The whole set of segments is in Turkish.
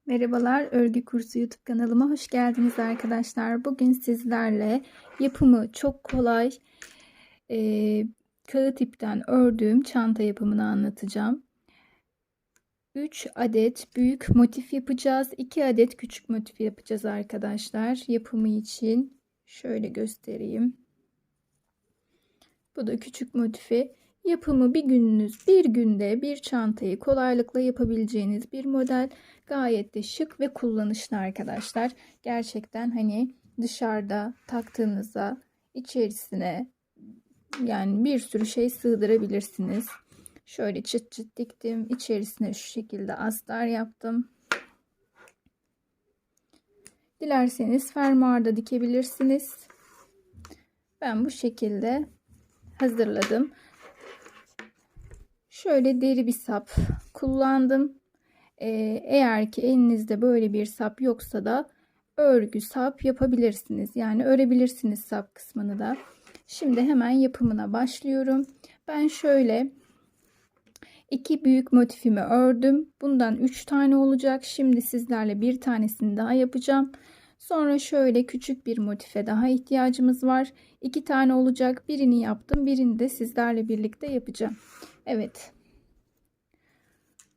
Merhabalar, Örgü Kursu YouTube kanalıma hoş geldiniz arkadaşlar. Bugün sizlerle yapımı çok kolay kağıt ipten ördüğüm çanta yapımını anlatacağım. 3 adet büyük motif yapacağız. 2 adet küçük motif yapacağız arkadaşlar. Yapımı için şöyle göstereyim. Bu da küçük motifi. Yapımı bir günde bir çantayı kolaylıkla yapabileceğiniz bir model. Gayet de şık ve kullanışlı arkadaşlar. Gerçekten hani dışarıda taktığınızda içerisine yani bir sürü şey sığdırabilirsiniz. Şöyle çıt çıt diktim. İçerisine şu şekilde astar yaptım. Dilerseniz fermuarda dikebilirsiniz. Ben bu şekilde hazırladım. Şöyle deri bir sap kullandım. Eğer ki elinizde böyle bir sap yoksa da örgü sap yapabilirsiniz. Yani örebilirsiniz sap kısmını da. Şimdi hemen yapımına başlıyorum. Ben şöyle 2 büyük motifimi ördüm. Bundan 3 tane olacak. Şimdi sizlerle bir tanesini daha yapacağım. Sonra şöyle küçük bir motife daha ihtiyacımız var. 2 tane olacak. Birini yaptım. Birini de sizlerle birlikte yapacağım. Evet.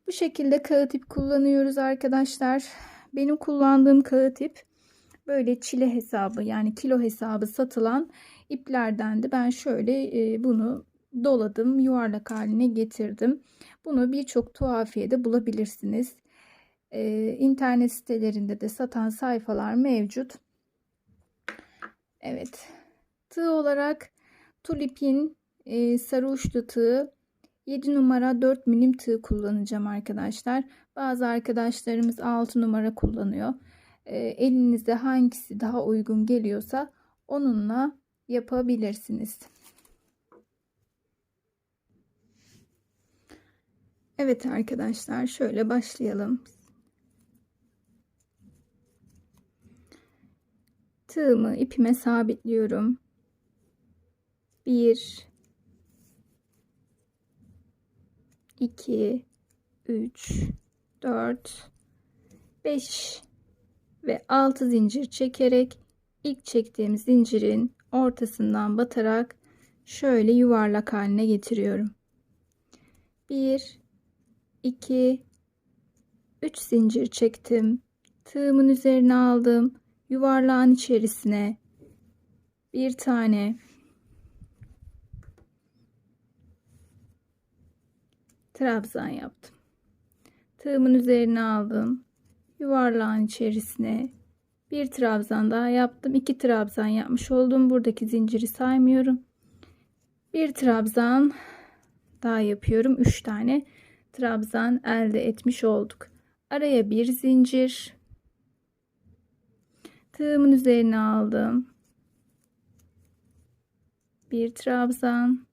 Bu şekilde kağıt ip kullanıyoruz arkadaşlar. Benim kullandığım kağıt ip böyle çile hesabı yani kilo hesabı satılan iplerdendi. Ben şöyle bunu doladım, yuvarlak haline getirdim. Bunu birçok tuhafiyede bulabilirsiniz. İnternet sitelerinde de satan sayfalar mevcut. Evet. Tığ olarak Tulip'in sarı uçlu tığı 7 numara 4 milim tığ kullanacağım arkadaşlar. Bazı arkadaşlarımız 6 numara kullanıyor. Elinizde hangisi daha uygun geliyorsa onunla yapabilirsiniz. Evet arkadaşlar, şöyle başlayalım. Tığımı ipime sabitliyorum. 1 2 3 4 5 ve 6 zincir çekerek ilk çektiğim zincirin ortasından batarak şöyle yuvarlak haline getiriyorum. 1 2 3 zincir çektim. Tığımın üzerine aldım. Yuvarlağın içerisine bir tane trabzan yaptım. Tığımın üzerine aldım. Yuvarlağın içerisine bir trabzan daha yaptım. 2 trabzan yapmış oldum. Buradaki zinciri saymıyorum. Bir trabzan daha yapıyorum. 3 tane trabzan elde etmiş olduk. Araya bir zincir. Tığımın üzerine aldım. Bir trabzan.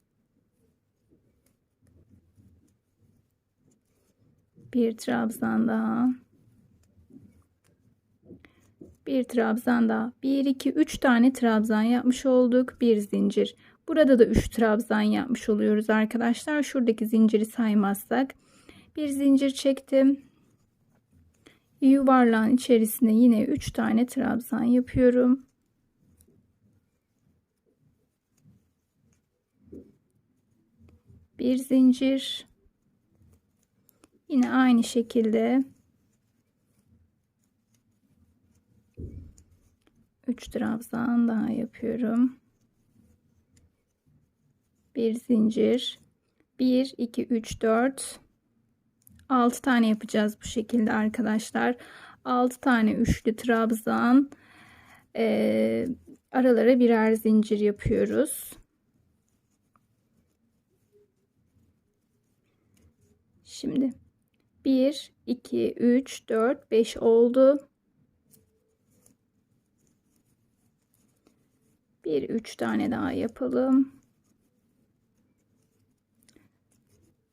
Bir trabzan daha. Bir trabzan daha. 1 2 3 tane trabzan yapmış olduk. Bir zincir. Burada da 3 trabzan yapmış oluyoruz arkadaşlar. Şuradaki zinciri saymazsak. Bir zincir çektim. Yuvarlağın içerisine yine 3 tane trabzan yapıyorum. Bir zincir. Yine aynı şekilde 3 trabzan daha yapıyorum. Bir zincir. 1 2 3 4 6 tane yapacağız bu şekilde arkadaşlar. 6 tane üçlü trabzan, aralara birer zincir yapıyoruz. Şimdi 1 2 3 4 5 oldu. 3 tane daha yapalım.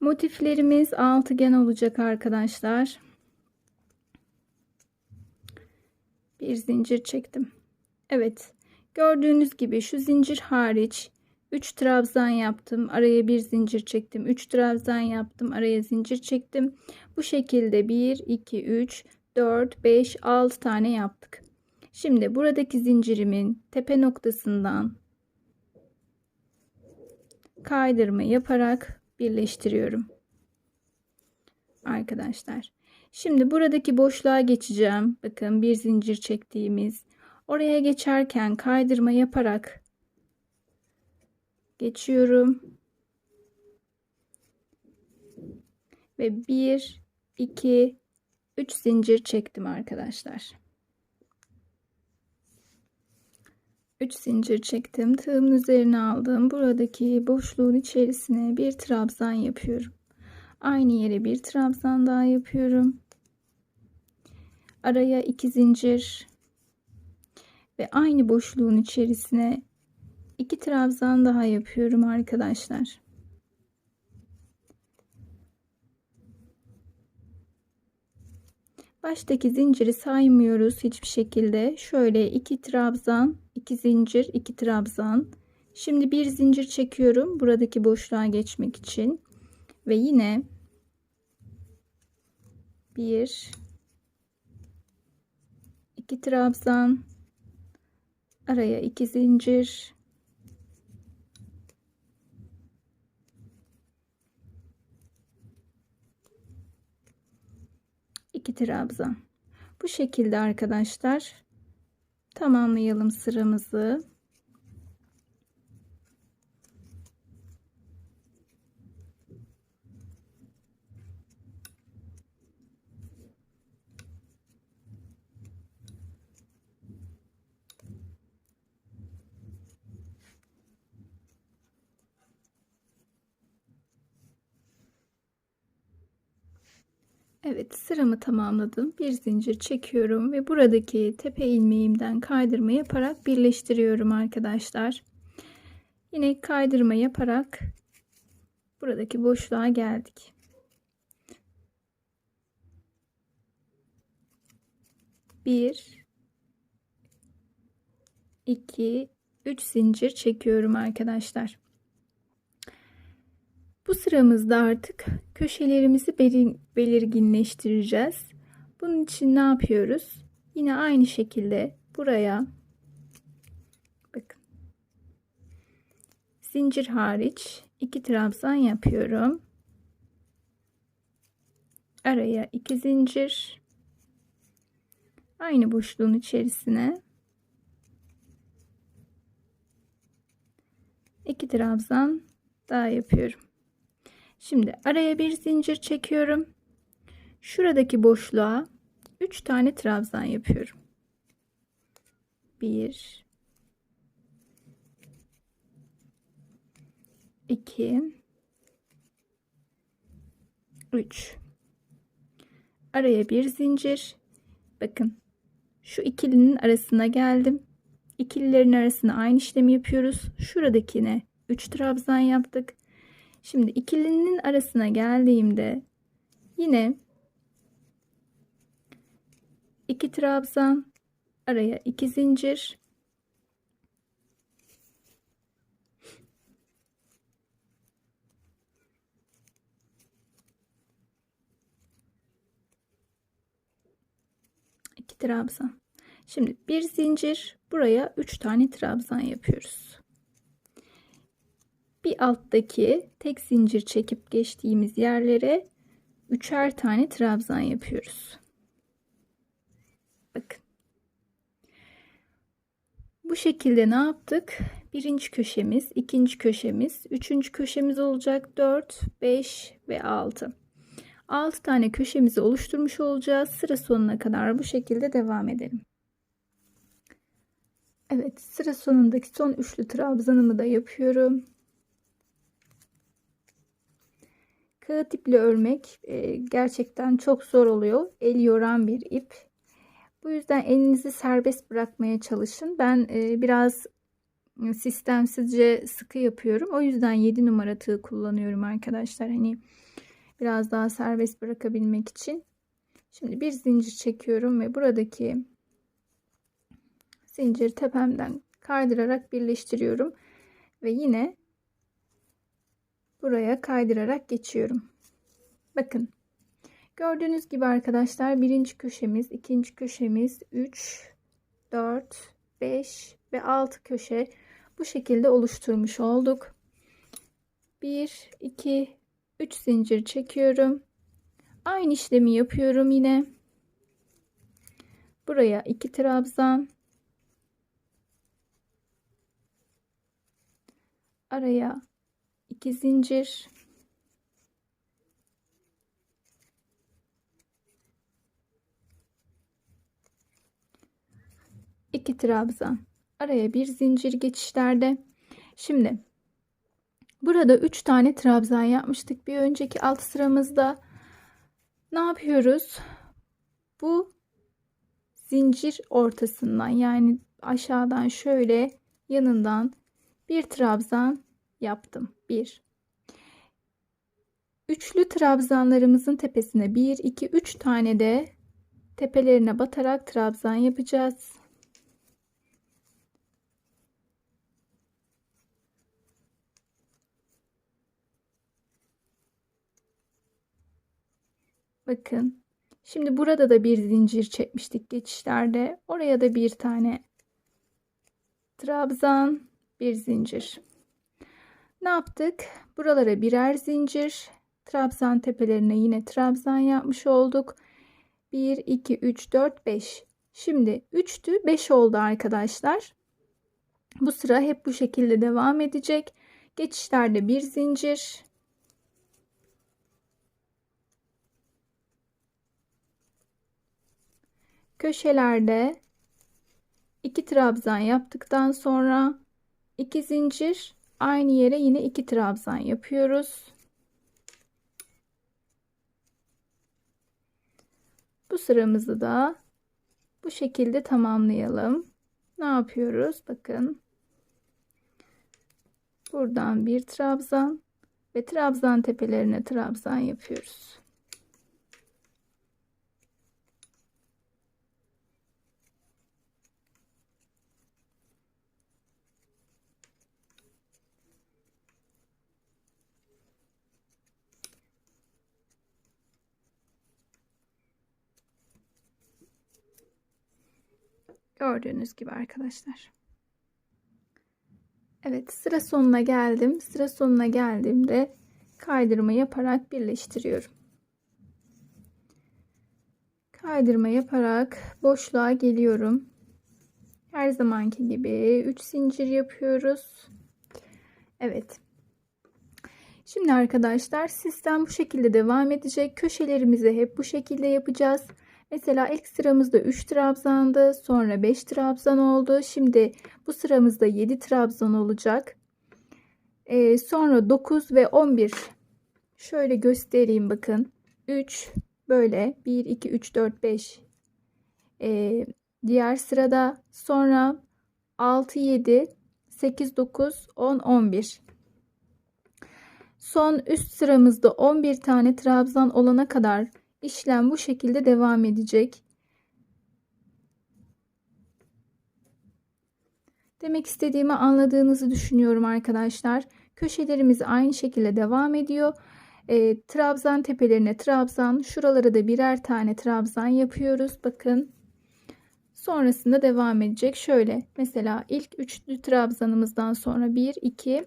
Motiflerimiz altıgen olacak arkadaşlar. Bir zincir çektim. Evet. Gördüğünüz gibi şu zincir hariç 3 trabzan yaptım. Araya bir zincir çektim. 3 trabzan yaptım. Araya zincir çektim. Bu şekilde 1 2 3 4, 5, 6 tane yaptık. Şimdi buradaki zincirimin tepe noktasından kaydırma yaparak birleştiriyorum arkadaşlar. Şimdi buradaki boşluğa geçeceğim. Bakın bir zincir çektiğimiz. Oraya geçerken kaydırma yaparak geçiyorum. Ve 1, 2, 3 zincir çektim arkadaşlar. 3 zincir çektim. Tığımın üzerine aldım. Buradaki boşluğun içerisine bir trabzan yapıyorum. Aynı yere bir trabzan daha yapıyorum. Araya 2 zincir ve aynı boşluğun içerisine 2 trabzan daha yapıyorum arkadaşlar. Baştaki zinciri saymıyoruz hiçbir şekilde. Şöyle 2 trabzan, 2 zincir, 2 trabzan. Şimdi bir zincir çekiyorum buradaki boşluğa geçmek için ve yine 1, 2 trabzan, araya 2 zincir, iki trabzan. Bu şekilde arkadaşlar tamamlayalım sıramızı. Evet, sıramı tamamladım. Bir zincir çekiyorum ve buradaki tepe ilmeğimden kaydırma yaparak birleştiriyorum arkadaşlar. Yine kaydırma yaparak buradaki boşluğa geldik. 1, 2, 3 zincir çekiyorum arkadaşlar. Bu sıramızda artık köşelerimizi belirginleştireceğiz. Bunun için ne yapıyoruz? Yine aynı şekilde buraya bakın. Zincir hariç 2 trabzan yapıyorum. Araya 2 zincir. Aynı boşluğun içerisine 2 trabzan daha yapıyorum. Şimdi araya bir zincir çekiyorum. Şuradaki boşluğa 3 tane trabzan yapıyorum. 1, 2, 3. Araya bir zincir. Bakın şu ikilinin arasına geldim. İkililerin arasına aynı işlemi yapıyoruz. Şuradakine 3 trabzan yaptık. Şimdi ikilinin arasına geldiğimde yine 2 trabzan, araya 2 zincir, iki trabzan. Şimdi bir zincir, buraya 3 tane trabzan yapıyoruz. Bir alttaki tek zincir çekip geçtiğimiz yerlere 3'er tane trabzan yapıyoruz. Bakın. Bu şekilde ne yaptık? Birinci köşemiz, ikinci köşemiz, üçüncü köşemiz olacak. 4, 5 ve 6. 6 tane köşemizi oluşturmuş olacağız. Sıra sonuna kadar bu şekilde devam edelim. Evet, sıra sonundaki son üçlü trabzanımı da yapıyorum. Kağıt iple örmek gerçekten çok zor oluyor. El yoran bir ip. Bu yüzden elinizi serbest bırakmaya çalışın. Ben biraz sistemsizce sıkı yapıyorum. O yüzden 7 numara tığ kullanıyorum arkadaşlar. Hani biraz daha serbest bırakabilmek için. Şimdi bir zincir çekiyorum ve buradaki zincir tepemden kaydırarak birleştiriyorum. Ve yine buraya kaydırarak geçiyorum. Bakın Gördüğünüz gibi arkadaşlar birinci köşemiz, ikinci köşemiz, 3, 4, 5 ve 6 köşe bu şekilde oluşturmuş olduk. 1, 2, 3 zincir çekiyorum. Aynı işlemi yapıyorum yine. Buraya 2 trabzan. Araya 2 zincir. İki trabzan. Araya bir zincir geçişlerde. Şimdi burada 3 tane trabzan yapmıştık bir önceki alt sıramızda. Ne yapıyoruz? Bu zincir ortasından, yani aşağıdan şöyle yanından bir trabzan yaptım. 1. Üçlü trabzanlarımızın tepesine 1, 2, 3 tane de tepelerine batarak trabzan yapacağız. Bakın. Şimdi burada da bir zincir çekmiştik geçişlerde. Oraya da bir tane trabzan, bir zincir. Ne yaptık? Buralara birer zincir, trabzan tepelerine yine trabzan yapmış olduk. 1, 2, 3, 4, 5. Şimdi 3'tü, 5 oldu arkadaşlar. Bu sıra hep bu şekilde devam edecek. Geçişlerde bir zincir. Köşelerde 2 trabzan yaptıktan sonra 2 zincir, aynı yere yine 2 trabzan yapıyoruz. Bu sıramızı da bu şekilde tamamlayalım. Ne yapıyoruz? Bakın. Buradan bir trabzan ve trabzan tepelerine trabzan yapıyoruz. Gördüğünüz gibi arkadaşlar. Evet, sıra sonuna geldim. Sıra sonuna geldiğimde kaydırma yaparak birleştiriyorum. Kaydırma yaparak boşluğa geliyorum. Her zamanki gibi 3 zincir yapıyoruz. Evet. Şimdi arkadaşlar sistem bu şekilde devam edecek. Köşelerimizi hep bu şekilde yapacağız. Mesela ilk sıramızda 3 trabzandı. Sonra 5 trabzan oldu. Şimdi bu sıramızda 7 trabzan olacak. Sonra 9 ve 11. Şöyle göstereyim bakın. 3 böyle 1, 2, 3, 4, 5. Diğer sırada sonra 6, 7, 8, 9, 10, 11. Son üst sıramızda 11 tane trabzan olana kadar işlem bu şekilde devam edecek. Demek istediğimi anladığınızı düşünüyorum arkadaşlar. Köşelerimiz aynı şekilde devam ediyor. Trabzan tepelerine trabzan, şuralara da birer tane trabzan yapıyoruz. Bakın. Sonrasında devam edecek. Şöyle mesela ilk üçlü trabzanımızdan sonra 1, 2,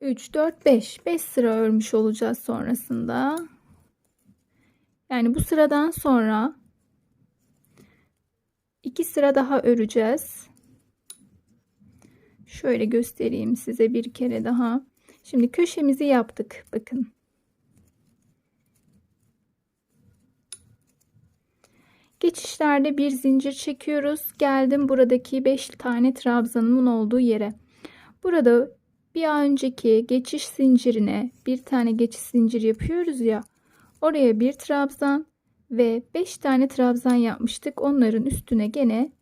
3, 4, 5. 5 sıra örmüş olacağız sonrasında. Yani bu sıradan sonra 2 sıra daha öreceğiz. Şöyle göstereyim size bir kere daha. Şimdi köşemizi yaptık. Bakın. Geçişlerde bir zincir çekiyoruz. Geldim buradaki 5 tane trabzanımın olduğu yere. Burada bir önceki geçiş zincirine bir tane geçiş zincir yapıyoruz ya. Oraya bir trabzan ve 5 tane trabzan yapmıştık. Onların üstüne gene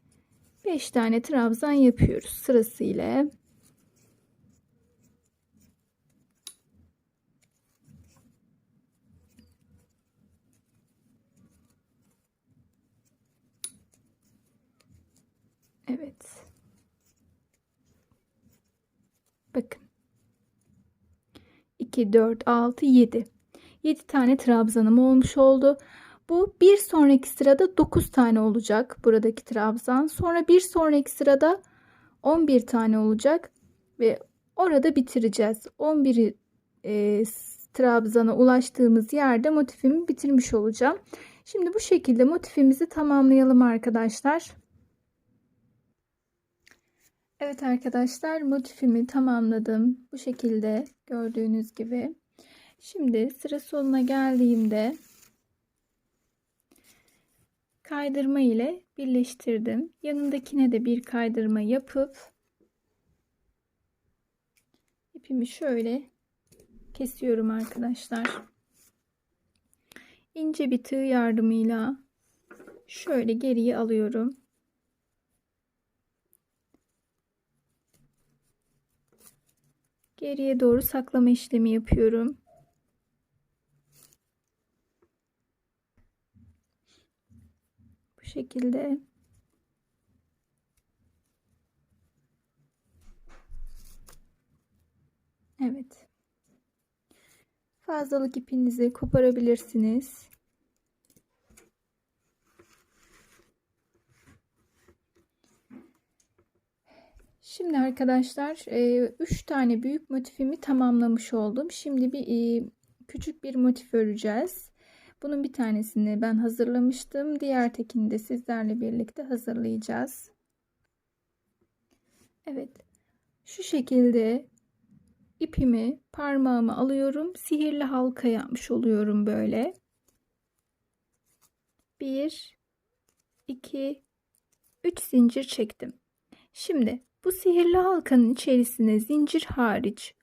5 tane trabzan yapıyoruz sırasıyla. Evet. Bakın. 2, 4, 6, 7. 7 tane trabzanım olmuş oldu. Bu bir sonraki sırada 9 tane olacak buradaki trabzan. Sonra bir sonraki sırada 11 tane olacak ve orada bitireceğiz. 11 trabzana ulaştığımız yerde motifimi bitirmiş olacağım. Şimdi bu şekilde motifimizi tamamlayalım arkadaşlar. Evet arkadaşlar, motifimi tamamladım. Bu şekilde gördüğünüz gibi. Şimdi sıra sonuna geldiğimde kaydırma ile birleştirdim. Yanındakine de bir kaydırma yapıp ipimi şöyle kesiyorum arkadaşlar. İnce bir tığ yardımıyla şöyle geriye alıyorum. Geriye doğru saklama işlemi yapıyorum. Bu şekilde. Evet. Fazlalık ipinizi koparabilirsiniz. Şimdi arkadaşlar 3 tane büyük motifimi tamamlamış oldum. Şimdi bir küçük bir motif öreceğiz. Bunun bir tanesini ben hazırlamıştım. Diğer tekini de sizlerle birlikte hazırlayacağız. Evet. Şu şekilde ipimi parmağıma alıyorum. Sihirli halka yapmış oluyorum böyle. 1 2 3 zincir çektim. Şimdi bu sihirli halkanın içerisine zincir hariç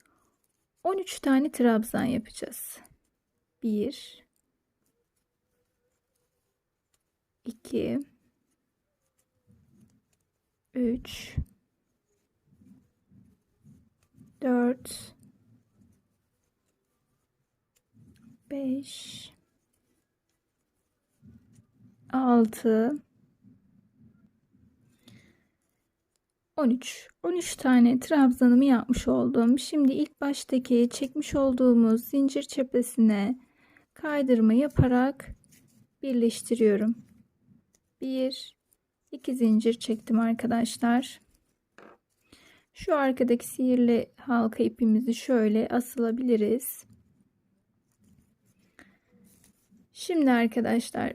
13 tane trabzan yapacağız. 1 2 3 4 5 6 13 tane trabzanımı yapmış oldum. Şimdi ilk baştaki çekmiş olduğumuz zincir çepesine kaydırma yaparak birleştiriyorum. 1 2 zincir çektim arkadaşlar. Şu arkadaki sihirli halka ipimizi şöyle asılabiliriz. Şimdi arkadaşlar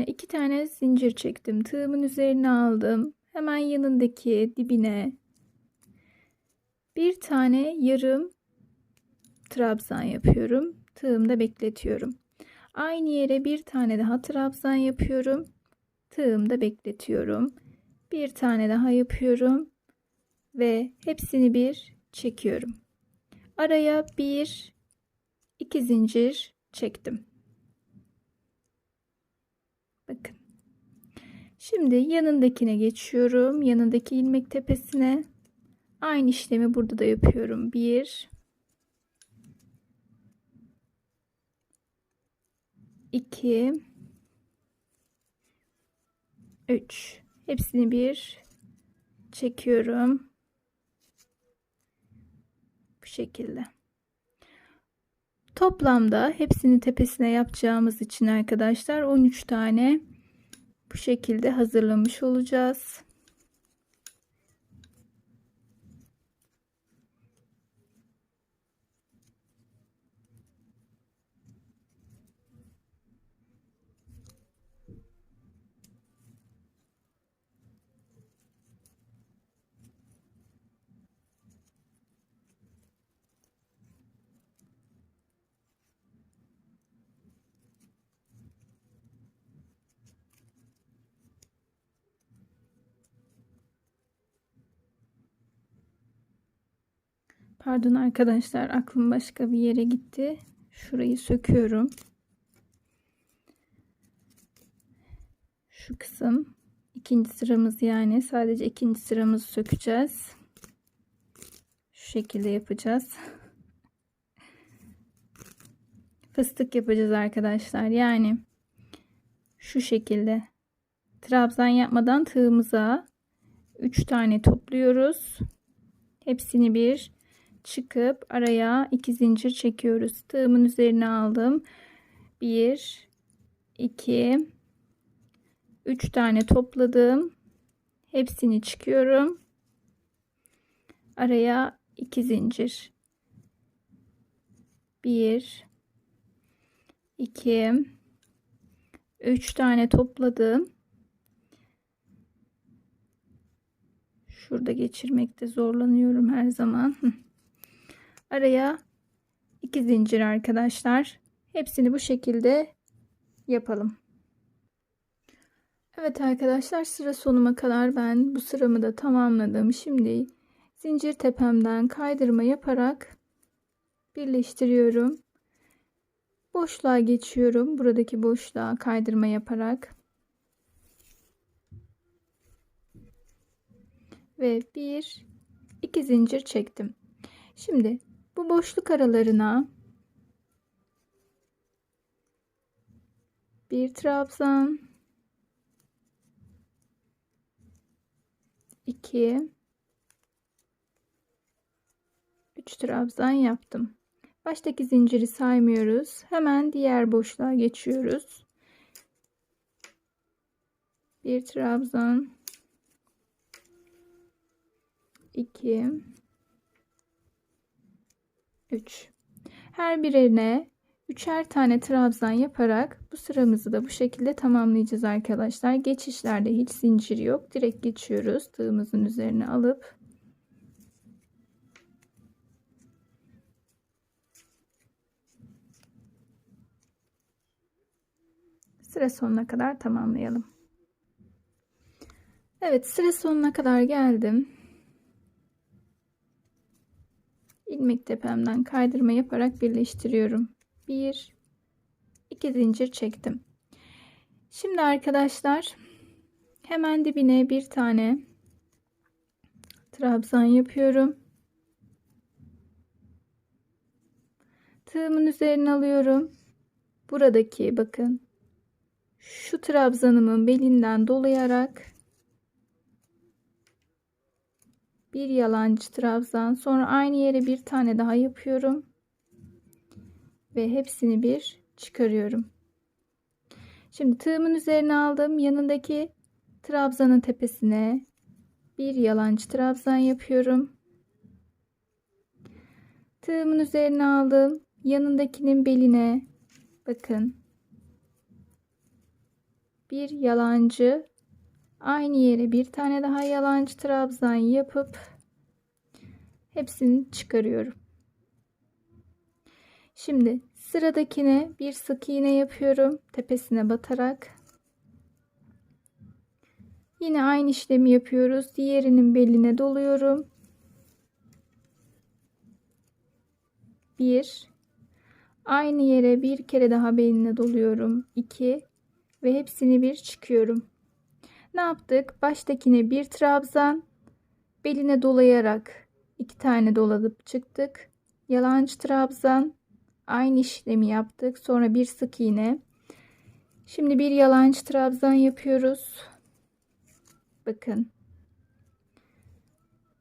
2 tane zincir çektim. Tığımın üzerine aldım. Hemen yanındaki dibine bir tane yarım trabzan yapıyorum. Tığımda bekletiyorum. Aynı yere bir tane daha trabzan yapıyorum. Tığımda bekletiyorum. Bir tane daha yapıyorum ve hepsini bir çekiyorum. Araya 2 zincir çektim. Bakın. Şimdi yanındakine geçiyorum. Yanındaki ilmek tepesine aynı işlemi burada da yapıyorum. 1 2 3 hepsini bir çekiyorum. Bu şekilde. Toplamda hepsini tepesine yapacağımız için arkadaşlar 13 tane bu şekilde hazırlamış olacağız. Pardon arkadaşlar, aklım başka bir yere gitti. Şurayı söküyorum. Şu kısım ikinci sıramız, yani sadece ikinci sıramızı sökeceğiz. Şu şekilde yapacağız. Fıstık yapacağız arkadaşlar. Yani şu şekilde trabzan yapmadan tığımıza 3 tane topluyoruz. Hepsini bir çıkıp araya 2 zincir çekiyoruz. Tığımın üzerine aldım. 1 2 3 tane topladım. Hepsini çıkıyorum. Araya 2 zincir. 1 2 3 tane topladım. Şurada geçirmekte zorlanıyorum her zaman. Araya 2 zincir arkadaşlar. Hepsini bu şekilde yapalım. Evet arkadaşlar, sıra sonuma kadar ben bu sıramı da tamamladım. Şimdi zincir tepemden kaydırma yaparak birleştiriyorum. Boşluğa geçiyorum. Buradaki boşluğa kaydırma yaparak ve 1 2 zincir çektim. Şimdi bu boşluk aralarına bir trabzan, 2 3 trabzan yaptım. Baştaki zinciri saymıyoruz. Hemen diğer boşluğa geçiyoruz. Bir trabzan, 2 3. Her birine üçer tane trabzan yaparak bu sıramızı da bu şekilde tamamlayacağız arkadaşlar. Geçişlerde hiç zincir yok. Direkt geçiyoruz. Tığımızın üzerine alıp sıra sonuna kadar tamamlayalım. Evet, sıra sonuna kadar geldim. İlmek tepemden kaydırma yaparak birleştiriyorum. 1 2 zincir çektim. Şimdi arkadaşlar hemen dibine bir tane trabzan yapıyorum. Tığımın üzerine alıyorum. Buradaki bakın şu trabzanımın belinden dolayarak bir yalancı trabzan, sonra aynı yere bir tane daha yapıyorum ve hepsini bir çıkarıyorum. Şimdi tığımın üzerine aldım. Yanındaki trabzanın tepesine bir yalancı trabzan yapıyorum. Tığımın üzerine aldım. Yanındakinin beline bakın bir yalancı, aynı yere bir tane daha yalancı trabzan yapıp hepsini çıkarıyorum. Şimdi sıradakine bir sık iğne yapıyorum tepesine batarak. Yine aynı işlemi yapıyoruz. Diğerinin beline doluyorum. 1 aynı yere bir kere daha beline doluyorum. 2 ve hepsini bir çıkıyorum. Ne yaptık? Baştakine bir trabzan, beline dolayarak 2 tane doladıp çıktık. Yalancı trabzan, aynı işlemi yaptık. Sonra bir sık iğne. Şimdi bir yalancı trabzan yapıyoruz. Bakın.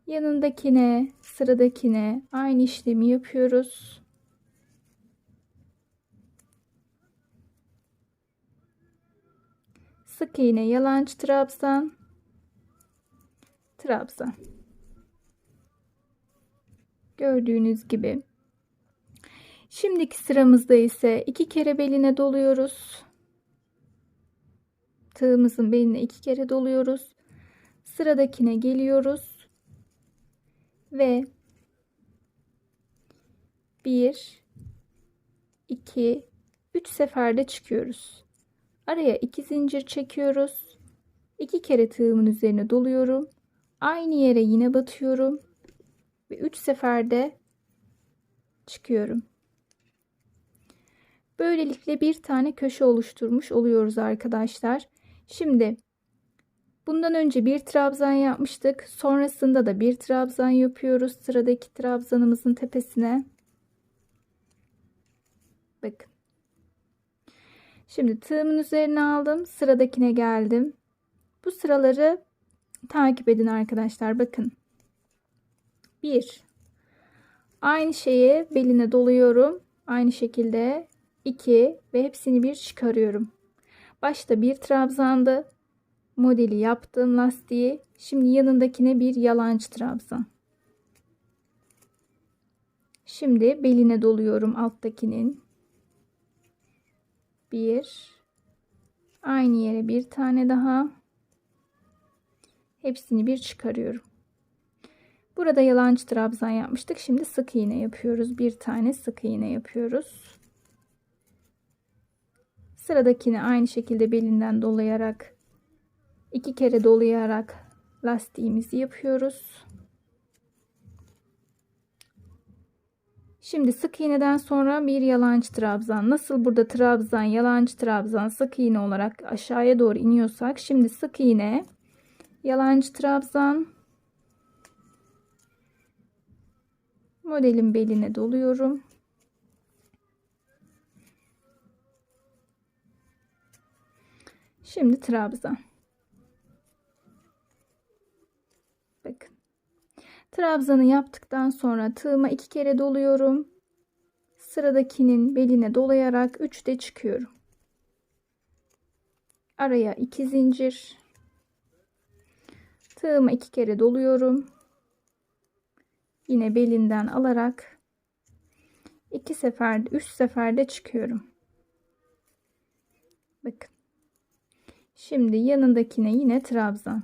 Yanındakine, sıradakine aynı işlemi yapıyoruz. Sık iğne, yalancı trabzan, trabzan. Gördüğünüz gibi. Şimdiki sıramızda ise 2 kere beline doluyoruz. Tığımızın beline 2 kere doluyoruz. Sıradakine geliyoruz ve 1 2 3 seferde çıkıyoruz. Araya 2 zincir çekiyoruz. 2 kere tığımın üzerine doluyorum. Aynı yere yine batıyorum ve 3 seferde çıkıyorum. Böylelikle bir tane köşe oluşturmuş oluyoruz arkadaşlar. Şimdi bundan önce bir trabzan yapmıştık. Sonrasında da bir trabzan yapıyoruz. Sıradaki trabzanımızın tepesine. Bakın. Şimdi tığımın üzerine aldım. Sıradakine geldim. Bu sıraları takip edin arkadaşlar. Bakın. 1 Aynı şeye beline doluyorum. Aynı şekilde 2 ve hepsini bir çıkarıyorum. Başta bir trabzandı. Modeli yaptım lastiği. Şimdi yanındakine bir yalancı trabzan. Şimdi beline doluyorum alttakinin. Bir. Aynı yere bir tane daha. Hepsini bir çıkarıyorum. Burada yalancı trabzan yapmıştık. Şimdi sık iğne yapıyoruz. Bir tane sık iğne yapıyoruz. Sıradakini aynı şekilde belinden dolayarak 2 kere dolayarak lastiğimizi yapıyoruz. Şimdi sık iğneden sonra bir yalancı trabzan. Nasıl burada trabzan, yalancı trabzan, sık iğne olarak aşağıya doğru iniyorsak, şimdi sık iğne, yalancı trabzan, modelin beline doluyorum. Şimdi trabzan. Bakın. Trabzanı yaptıktan sonra tığıma 2 kere doluyorum. Sıradakinin beline dolayarak 3 de çıkıyorum. Araya 2 zincir. Tığıma 2 kere doluyorum. Yine belinden alarak 2 seferde, 3 seferde çıkıyorum. Bakın. Şimdi yanındakine yine trabzan.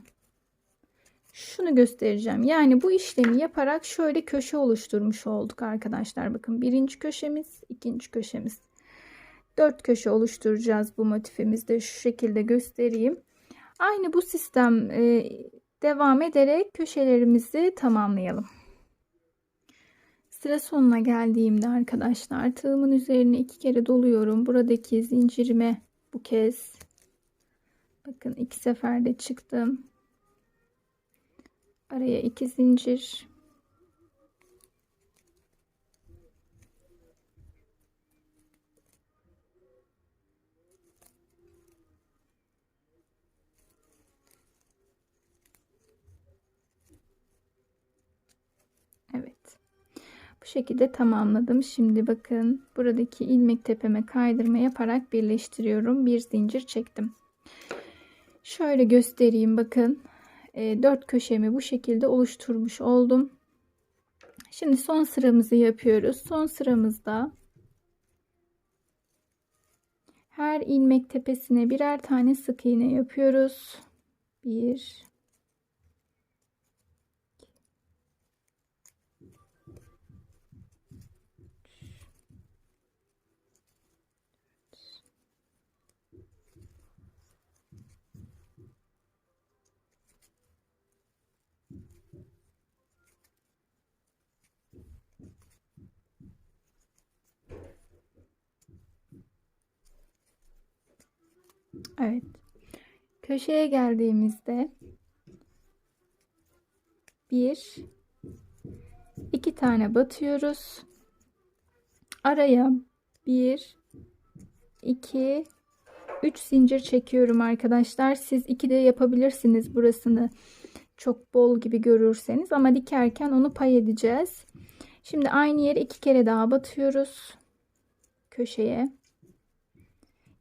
Şunu göstereceğim. Yani bu işlemi yaparak şöyle köşe oluşturmuş olduk arkadaşlar. Bakın birinci köşemiz, ikinci köşemiz. 4 köşe oluşturacağız bu motifimizde. Şu şekilde göstereyim. Aynı bu sistem devam ederek köşelerimizi tamamlayalım. Sıra sonuna geldiğimde arkadaşlar tığımın üzerine 2 kere doluyorum. Buradaki zincirime bu kez bakın 2 seferde çıktım. Araya 2 zincir. Evet. Bu şekilde tamamladım. Şimdi bakın buradaki ilmek tepeme kaydırma yaparak birleştiriyorum. Bir zincir çektim. Şöyle göstereyim bakın. 4 köşemi bu şekilde oluşturmuş oldum. Şimdi son sıramızı yapıyoruz. Son sıramızda her ilmek tepesine birer tane sık iğne yapıyoruz. 1 Evet. Köşeye geldiğimizde 1 2 tane batıyoruz. Araya 1 2 3 zincir çekiyorum arkadaşlar. Siz 2 de yapabilirsiniz burasını. Çok bol gibi görürseniz ama dikerken onu pay edeceğiz. Şimdi aynı yere 2 kere daha batıyoruz. Köşeye.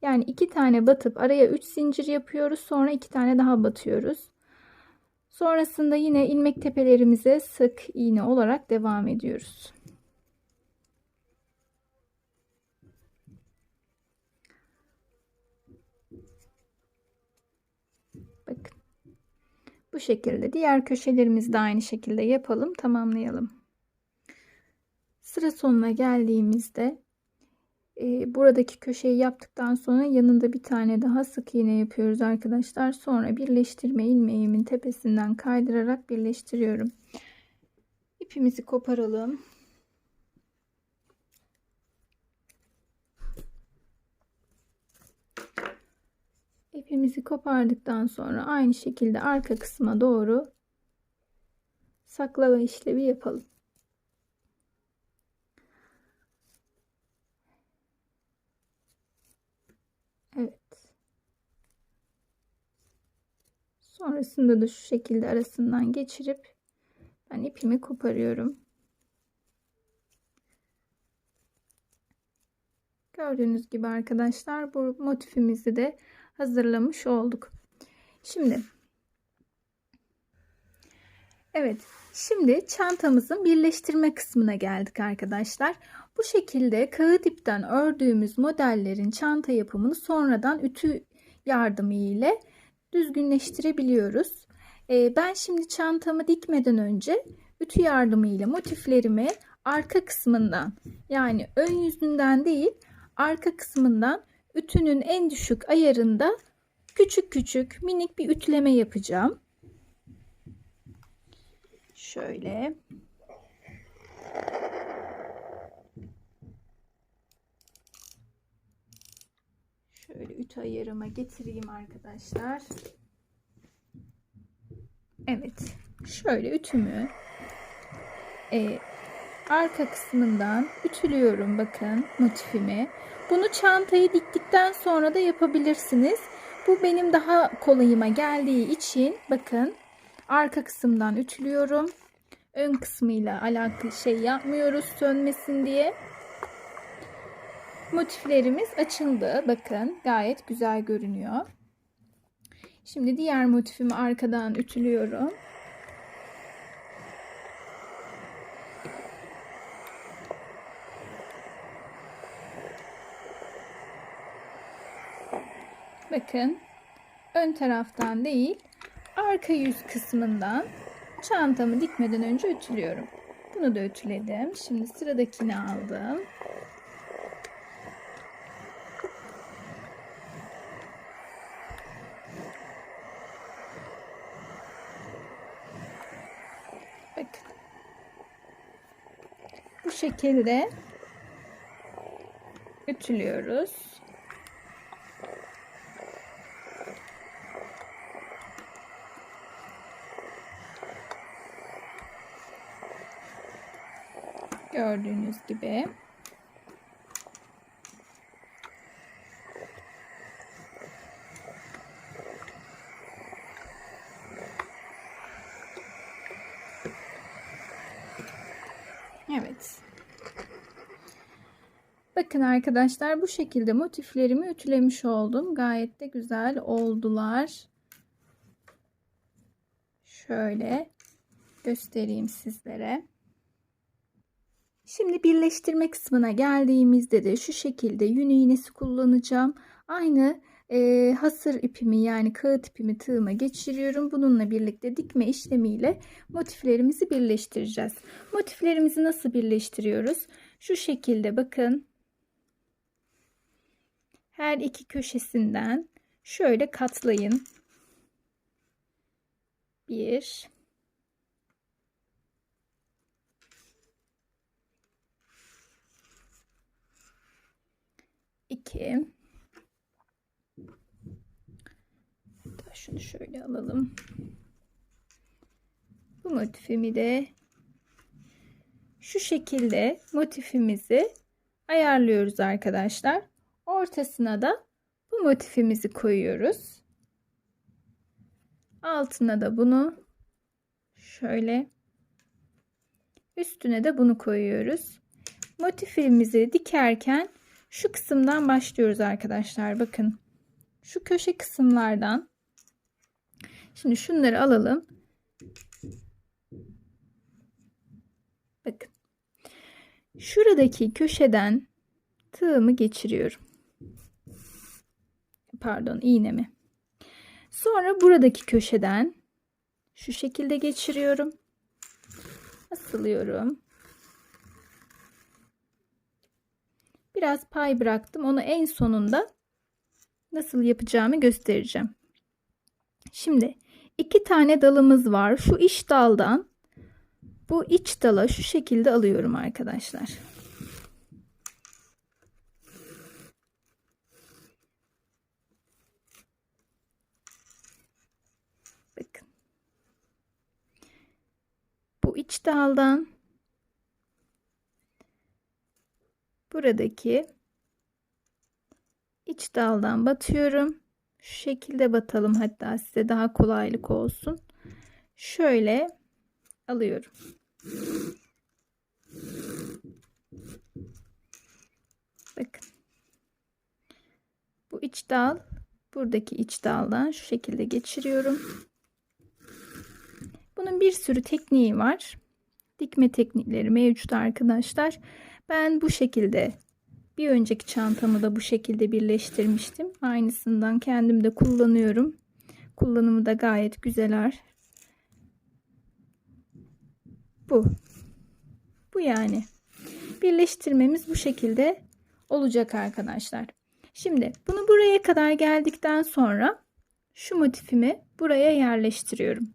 Yani 2 tane batıp araya 3 zincir yapıyoruz. Sonra 2 tane daha batıyoruz. Sonrasında yine ilmek tepelerimize sık iğne olarak devam ediyoruz. Bakın. Bu şekilde diğer köşelerimizi de aynı şekilde yapalım, tamamlayalım. Sıra sonuna geldiğimizde buradaki köşeyi yaptıktan sonra yanında bir tane daha sık iğne yapıyoruz arkadaşlar. Sonra birleştirme ilmeğimin tepesinden kaydırarak birleştiriyorum. İpimizi koparalım. İpimizi kopardıktan sonra aynı şekilde arka kısma doğru saklama işlemi yapalım. Evet. Sonrasında da şu şekilde arasından geçirip ben ipimi koparıyorum. Gördüğünüz gibi arkadaşlar bu motifimizi de hazırlamış olduk. Şimdi evet, şimdi çantamızın birleştirme kısmına geldik arkadaşlar. Bu şekilde kağıt ipten ördüğümüz modellerin çanta yapımını sonradan ütü yardımı ile düzgünleştirebiliyoruz. Ben şimdi çantamı dikmeden önce ütü yardımı ile motiflerimi arka kısmından, yani ön yüzünden değil arka kısmından ütünün en düşük ayarında küçük küçük minik bir ütüleme yapacağım. Şöyle. Şöyle ütü ayarıma getireyim arkadaşlar. Evet. Şöyle ütümü arka kısmından ütülüyorum, bakın motifimi. Bunu çantayı diktikten sonra da yapabilirsiniz. Bu benim daha kolayıma geldiği için bakın arka kısımdan ütülüyorum. Ön kısmıyla alakalı şey yapmıyoruz sönmesin diye. Motiflerimiz açıldı. Bakın gayet güzel görünüyor. Şimdi diğer motifimi arkadan ütülüyorum. Bakın ön taraftan değil arka yüz kısmından çantamı dikmeden önce ütülüyorum. Bunu da ütüledim. Şimdi sıradakini aldım. Bakın. Bu şekilde ütülüyoruz. Gördüğünüz gibi. Evet. Bakın arkadaşlar bu şekilde motiflerimi ütülemiş oldum. Gayet de güzel oldular. Şöyle göstereyim sizlere. Şimdi birleştirme kısmına geldiğimizde de şu şekilde yün iğnesi kullanacağım. Aynı hasır ipimi, yani kağıt ipimi tığıma geçiriyorum. Bununla birlikte dikme işlemiyle motiflerimizi birleştireceğiz. Motiflerimizi nasıl birleştiriyoruz? Şu şekilde bakın. Her iki köşesinden şöyle katlayın. 1 2 şunu şöyle alalım. Bu motifimi de şu şekilde motifimizi ayarlıyoruz arkadaşlar. Ortasına da bu motifimizi koyuyoruz. Altına da bunu şöyle, üstüne de bunu koyuyoruz. Motifimizi dikerken şu kısımdan başlıyoruz arkadaşlar. Bakın şu köşe kısımlardan. Şimdi şunları alalım. Bakın. Şuradaki köşeden tığımı geçiriyorum. Pardon, iğnemi. Sonra buradaki köşeden şu şekilde geçiriyorum. Asılıyorum. Biraz pay bıraktım. Onu en sonunda nasıl yapacağımı göstereceğim. Şimdi 2 tane dalımız var. Şu iç daldan bu iç dala şu şekilde alıyorum arkadaşlar. Bakın. Bu iç daldan buradaki iç daldan batıyorum. Şu şekilde batalım, hatta size daha kolaylık olsun. Şöyle alıyorum. Bakın. Bu iç dal, buradaki iç daldan şu şekilde geçiriyorum. Bunun bir sürü tekniği var. Dikme teknikleri mevcut arkadaşlar. Ben bu şekilde bir önceki çantamı da bu şekilde birleştirmiştim. Aynısından kendim de kullanıyorum. Kullanımı da gayet güzeler. Bu. Bu yani. Birleştirmemiz bu şekilde olacak arkadaşlar. Şimdi bunu buraya kadar geldikten sonra şu motifimi buraya yerleştiriyorum.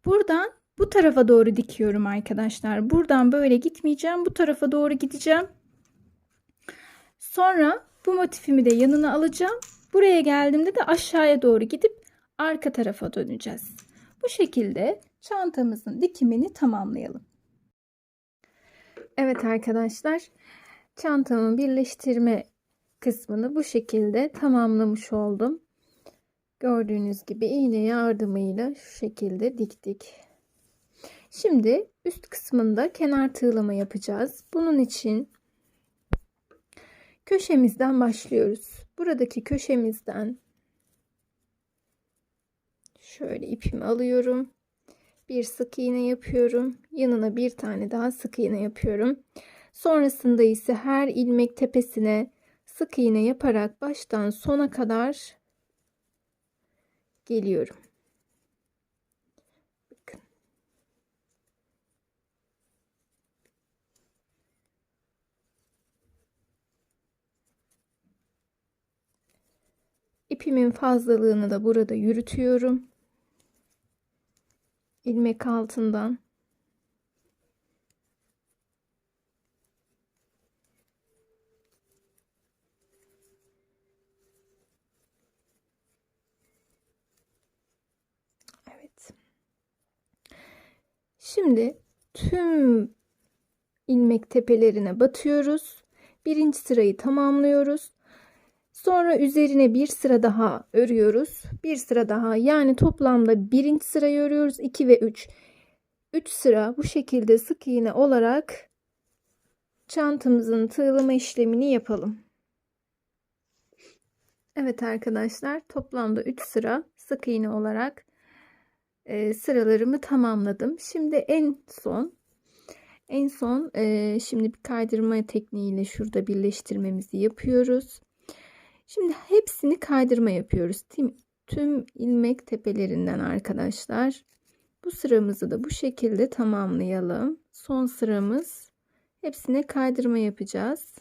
Buradan bu tarafa doğru dikiyorum arkadaşlar. Buradan böyle gitmeyeceğim. Bu tarafa doğru gideceğim. Sonra bu motifimi de yanına alacağım. Buraya geldiğimde de aşağıya doğru gidip arka tarafa döneceğiz. Bu şekilde çantamızın dikimini tamamlayalım. Evet arkadaşlar, çantamın birleştirme kısmını bu şekilde tamamlamış oldum. Gördüğünüz gibi iğne yardımıyla şu şekilde diktik. Şimdi üst kısmında kenar tığlama yapacağız. Bunun için köşemizden başlıyoruz. Buradaki köşemizden şöyle ipimi alıyorum. Bir sık iğne yapıyorum. Yanına bir tane daha sık iğne yapıyorum. Sonrasında ise her ilmek tepesine sık iğne yaparak baştan sona kadar geliyorum. Bakın. İpimin fazlalığını da burada yürütüyorum. İlmek altından. Evet. Şimdi tüm ilmek tepelerine batıyoruz. Birinci sırayı tamamlıyoruz. Sonra üzerine bir sıra daha örüyoruz. Bir sıra daha, yani toplamda birinci sırayı örüyoruz. 2 ve 3. 3 sıra bu şekilde sık iğne olarak çantamızın tığlama işlemini yapalım. Evet arkadaşlar, toplamda 3 sıra sık iğne olarak sıralarımı tamamladım. Şimdi en son şimdi bir kaydırma tekniğiyle şurada birleştirmemizi yapıyoruz. Şimdi hepsini kaydırma yapıyoruz. Tüm ilmek tepelerinden arkadaşlar. Bu sıramızı da bu şekilde tamamlayalım. Son sıramız, hepsine kaydırma yapacağız.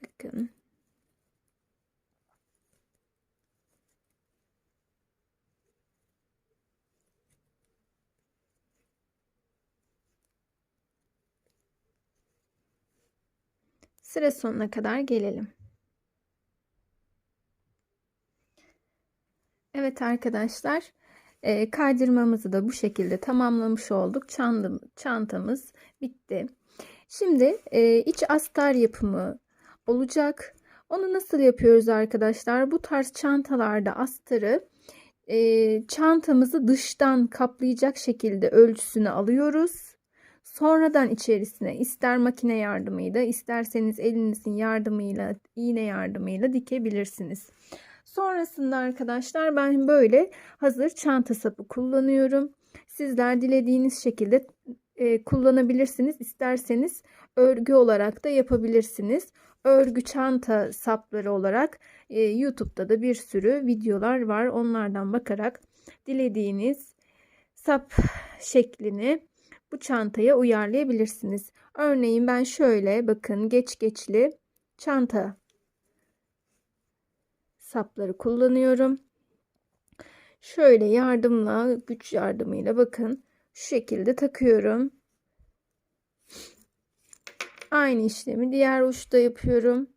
Bakın. Sıra sonuna kadar gelelim. Evet arkadaşlar, kaydırmamızı da bu şekilde tamamlamış olduk. Çantamız bitti. Şimdi iç astar yapımı olacak. Onu nasıl yapıyoruz arkadaşlar? Bu tarz çantalarda astarı çantamızı dıştan kaplayacak şekilde ölçüsünü alıyoruz. Sonradan içerisine ister makine yardımıyla, isterseniz elinizin yardımıyla, iğne yardımıyla dikebilirsiniz. Sonrasında arkadaşlar ben böyle hazır çanta sapı kullanıyorum. Sizler dilediğiniz şekilde kullanabilirsiniz. İsterseniz örgü olarak da yapabilirsiniz. Örgü çanta sapları olarak YouTube'da da bir sürü videolar var. Onlardan bakarak dilediğiniz sap şeklini bu çantaya uyarlayabilirsiniz. Örneğin ben şöyle bakın geçli çanta sapları kullanıyorum. Şöyle güç yardımıyla bakın şu şekilde takıyorum. Aynı işlemi diğer uçta yapıyorum.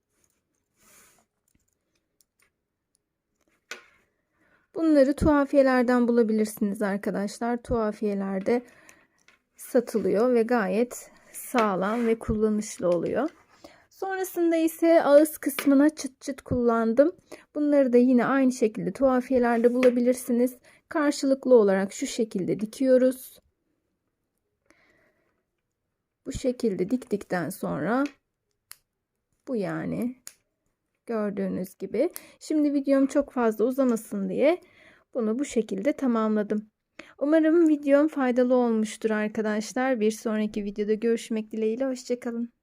Bunları tuhafiyelerden bulabilirsiniz arkadaşlar. Tuhafiyelerde satılıyor ve gayet sağlam ve kullanışlı oluyor. Sonrasında ise ağız kısmına çıt çıt kullandım. Bunları da yine aynı şekilde tuhafiyelerde bulabilirsiniz. Karşılıklı olarak şu şekilde dikiyoruz. Bu şekilde diktikten sonra bu yani gördüğünüz gibi. Şimdi videom çok fazla uzamasın diye bunu bu şekilde tamamladım. Umarım videom faydalı olmuştur arkadaşlar. Bir sonraki videoda görüşmek dileğiyle. Hoşça kalın.